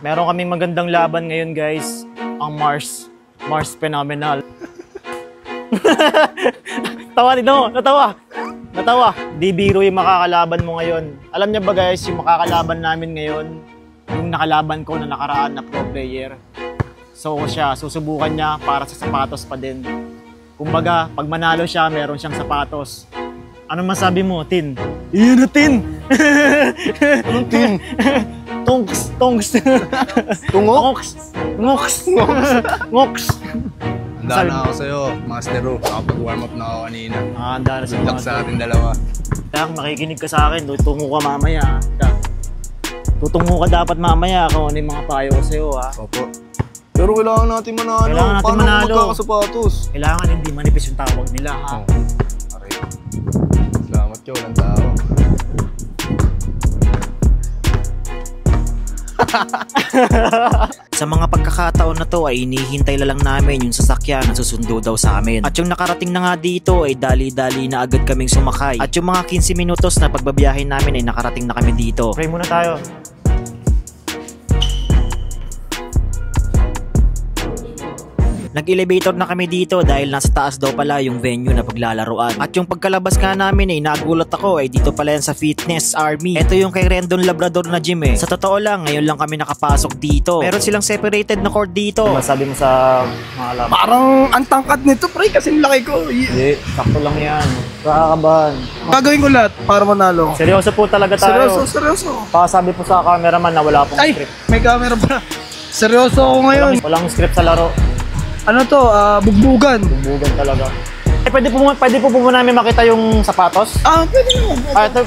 Meron kaming magandang laban ngayon, guys. Ang Mars Phenomenal. Tawa nito, natawa. Di biro yung makakalaban mo ngayon. Alam niyo ba, guys, yung makakalaban namin ngayon, yung nakalaban ko na nakaraan na pro player. So siya, susubukan niya para sa sapatos pa din. Kumbaga, pag manalo siya, meron siyang sapatos. Ano masabi mo, Tin? Iyan na, Tin! Anong Tin? Tongs. Ngoks. Handa na ako sa'yo, Master Ro. Nakapag-warm up na ako kanina. Handa na si Good luck sa ating dalawa. Tak, makikinig ka sa akin. Tutungo ka mamaya. Tak. Tutungo ka dapat mamaya kung ano yung mga payo ko sa'yo, ha? Opo. Pero kailangan natin manalo. Kailangan natin Paano manalo. magkakasapatos? Kailangan hindi manipis yung tawag nila, ha? Okay. Salamat ka, walang tao. Sa mga pagkakataon na to ay inihintay lang namin yung sasakyan na susundo daw sa amin. At yung nakarating na nga dito ay dali-dali na agad kaming sumakay. At yung mga 15 minutos na pagbabiyahin namin ay nakarating na kami dito. Pray muna tayo. Nag-elevator na kami dito dahil nasa taas daw pala yung venue na paglalaroan. At yung pagkalabas nga namin ay nagulat ako ay dito pala yan sa Fitness Army. Ito yung kay Rendon Labrador na gym eh. Sa totoo lang, ngayon lang kami nakapasok dito. Meron silang separated na court dito. Masabi mo sa mga laban? Parang ang tangkad nito, pre, kasi laki ko. Hindi, sakto lang yan. Kakakabahan. Gagawin ko lahat para manalo. Seryoso po talaga tayo. Seryoso. Pasabi po sa cameraman na wala pong Ay, script. may camera pa. Seryoso ako ngayon. Walang script sa laro. Ano to? Bugbugan. Bumbugan talaga. Pwede po namin makita yung sapatos? Pwede naman. Ito.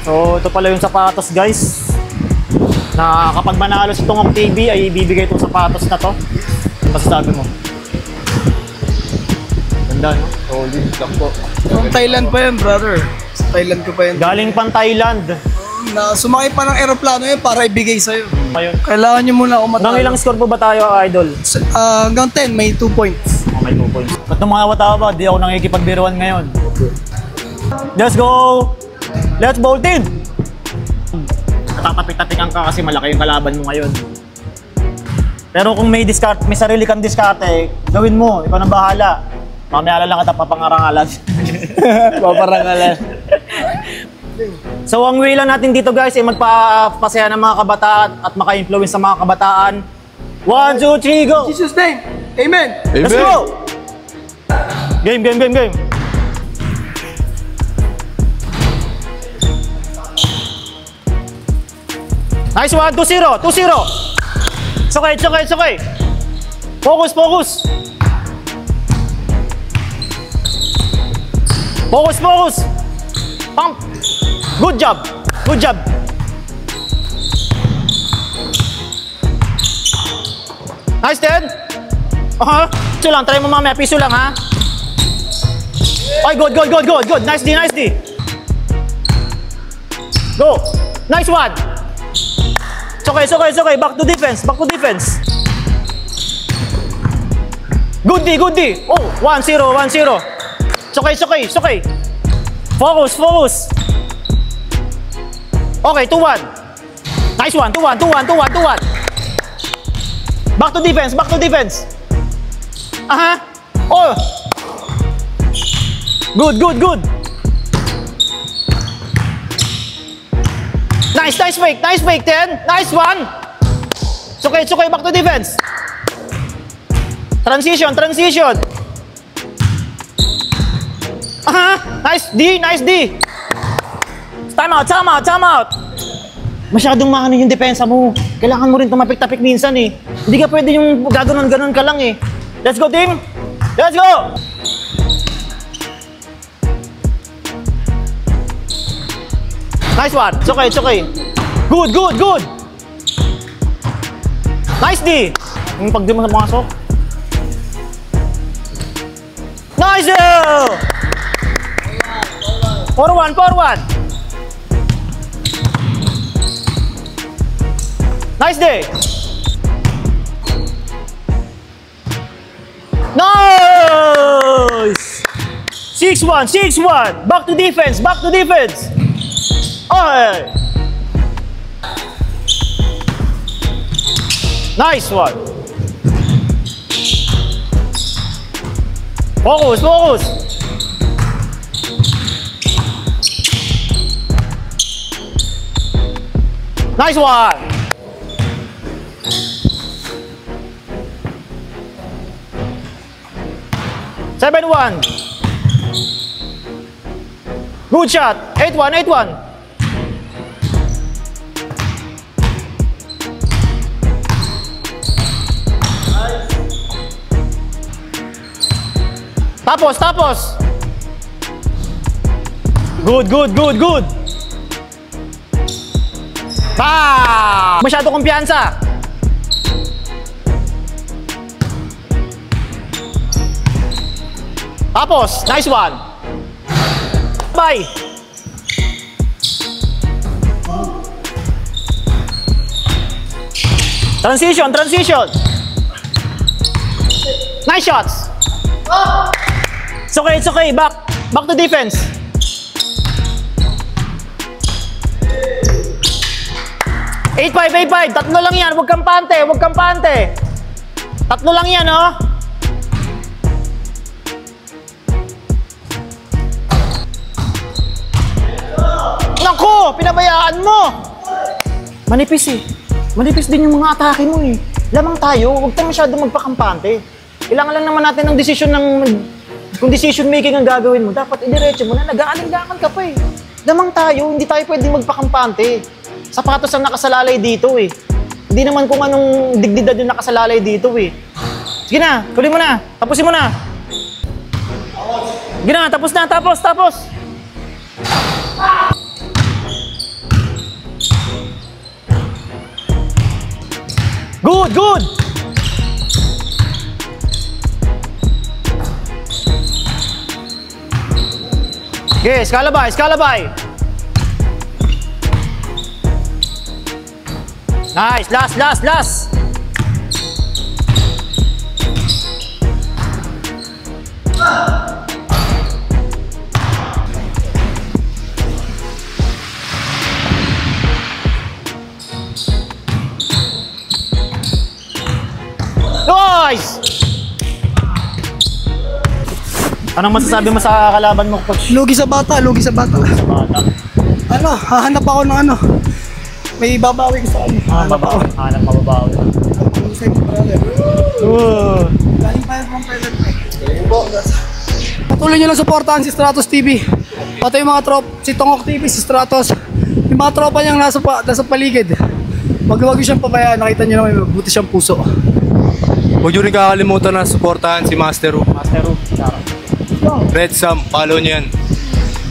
So, ito pala yung sapatos, guys. Na kapag manalo si Tungok TV ay ibibigay itong sapatos na to. Ano masasabi mo? Ganda, no? Solid lang po. From Thailand pa yan, brother. Sa Thailand ko pa yan. Galing pang Thailand. Na sumakay pa ng aeroplano yun para ibigay sa'yo. Ayun. Kailangan nyo muna ako matalo. Hanggang ilang score po ba tayo, idol? Hanggang 10, may 2 points. Oh, may 2 points. At nung mga watawa, di ako nakikipagbiruan ngayon. Let's go! Let's bolt in! Natatapik-tapikan ka kasi malaki yung kalaban mo ngayon. Pero kung may sarili kang diskarte, gawin mo. Ikaw nang bahala. Mamaya lang kita papangarangalan. Paparangalan. So ang way lang natin dito, guys, ay magpapasaya ng mga kabataan at maka-influence sa mga kabataan. 1, 2, 3, go! In Jesus' name, amen! Let's go! Game. Nice one, 2-0. It's okay. Focus. Pump. Good job. Nice, Ted. Piso lang, try mo mamaya. Piso lang, ha? Ay, good. Nice D. Go. Nice one. It's okay. Back to defense. Good D. Oh, 1-0. It's okay. Focus. Okay, 2-1. Nice one. 2-1. Back to defense. Oh. Good. Nice fake, Ten. Nice one. It's okay. Back to defense. Transition. Nice D. Time out. Masyadong maano yung depensa mo. Kailangan mo rin tumapik-tapik minsan eh. Hindi ka pwede yung gaganon ka lang eh. Let's go, team! Let's go! Nice one. It's okay. Good. Nice D. Yung pag di mo pumasok. Nice! 4-1. Nice day. Nice! 6-1. Back to defense. Okay. Nice one. Focus, focus. Nice one. Seven one. Good shot. 8-1, 8-1. Tapos, tapos. Good, good, good, good. Pa! Masyado kumpiyansa. Tapos, nice one. Bye. Transition, transition. Nice shots. It's okay. Back to defense. Eight five. Tatlo lang yan. Huwag kang pante. Tatlo lang yan, oh. Naku, pinabayaan mo. Manipis eh. Manipis din yung mga atake mo eh. Lamang tayo, huwag tayo masyado magpakampante. Kailangan lang naman natin ng desisyon kung decision making ang gagawin mo, dapat idiretso mo na, nag-aalingakan ka pa eh. Lamang tayo, hindi tayo pwedeng magpakampante. Sapatos ang nakasalalay dito eh. Hindi naman kung anong dignidad yung nakasalalay dito eh. Sige na, tuloy mo na. Tapusin mo na. Sige na, tapos. Good. Okay, eskalabay. Nice, last. Nice! Anong masasabi mo sa kalaban mo, coach? Lugi sa bata. Sa bata. Ano, hahanap ako ng ano. May babawi ko sa ano. Hanap mababawi. Galing pa yung pellet. Patuloy nyo lang supportahan si Stratos TV. Pati yung mga si Tongok TV, si Stratos. Yung mga tropa niyang nasa paligid. Wag nyo siyang pabayaan. Nakita nyo naman, mabuti siyang puso. Huwag nyo rin kakalimutan na supportahan si Master Ru. Red Sam, follow nyo yan.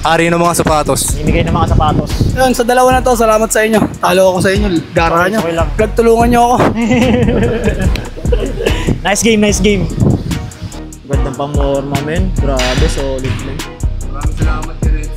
Hari ng mga sapatos. Ibigay ng mga sapatos. Yun, sa dalawa na to, salamat sa inyo. Talo ako sa inyo, gara nyo. Okay lang. Tulungan nyo ako. Nice game. Gandang pamorma, men. Grabe, solid, men. Maraming salamat, Red